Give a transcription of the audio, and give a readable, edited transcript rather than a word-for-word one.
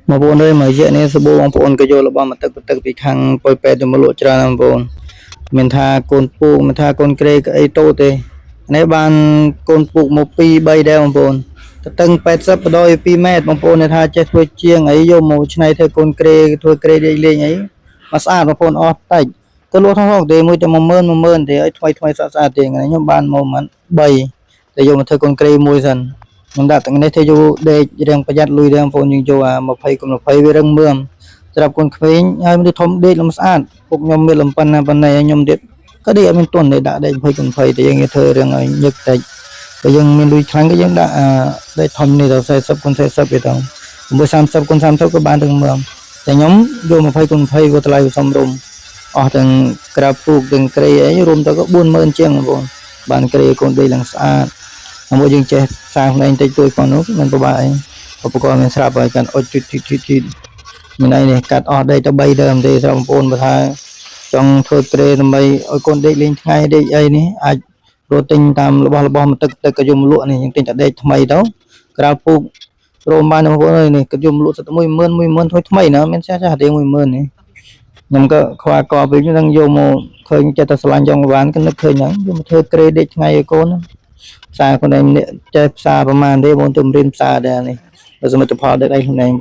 mà bốn đây mà diện này số bốn ông bốn cái vô là bao mà tức bị khăn bôi pè từ một lộ trà làm bốn mình tha côn phụ mình tha côn kê cái tô tê nếu ban côn phụ một pi bay đeo ông bốn từng pet sắp đôi pi mét ông bốn này tha chết thôi chiêng ấy vô một này thôi côn kê thôi kê đi lên ấy mà xa ông bốn ọt tay tôi luôn không học để mua cho một mơn thì ấy thoai xa tiền này nhưng ban một mà bay để vô một thôi côn kê mua dần mình đặt cái này theo vô để đangประหยัด lui đang phone យើងយកអា20 វារឹងមើមសម្រាប់កូនក្មេងហើយមនុស្សធំដេកលំស្អាតពួកខ្ញុំមានលំប៉ុណ្ណាប៉ុណ្ណេះខ្ញុំទៀតក៏ដេកអត់មានទន់ទេដាក់ដេក20 តែយើងធ្វើរឿងឲ្យញឹកតិចបើយើងមានលុយខ្លាំងក៏យើងដាក់ដេកធំនេះទៅ40 គុណ 40វាទៅមួយ30 គុណ 30ក៏បានទាំងមើមតែខ្ញុំយក20 គុណ 20វាថ្លៃសំរុំអស់ទាំងក្រាបពូកទាំងក្រេអីរួមទៅក៏40000ជាងបងបានក្រេកូនដេកឡើងស្អាតមួយយើងចេះសាងខ្លួនឯងតិចតួចផងនោះមិនពិបាកអីឧបករណ៍មានស្រាប់ហើយកាន់អុចជិតមានឯនេះកាត់អស់ដេកទៅ3ដើមទេស្រាប់បងប្អូនបើថាចង់ធ្វើក្រេដើម្បីឲ្យកូនដេកលេងថ្ងៃដេកអីនេះអាចរត់ទិញតាមរបស់មកទឹកក៏យកមកលក់នេះយើងទិញតែដេកថ្មីទៅក្រៅពូករោមបានបងប្អូនអើយនេះក៏យកមកលក់ទៅ10000ថ្មីណាមានចាស់រៀង10000នេះខ្ញុំក៏ខ្វល់កពេលហ្នឹងយកមកឃើញចិត្តតែឆ្លាញ់ចង់បានក៏នឹកឃើញហ្នឹងយកមកធ្វើក្រេដេកថ្ងៃឲ្យកូនផ្សារខ្លួនឯងចេះផ្សារប្រហែលទេបងទៅរៀនផ្សារដែរនេះសមិទ្ធផលដឹកឯងខ្លួនឯង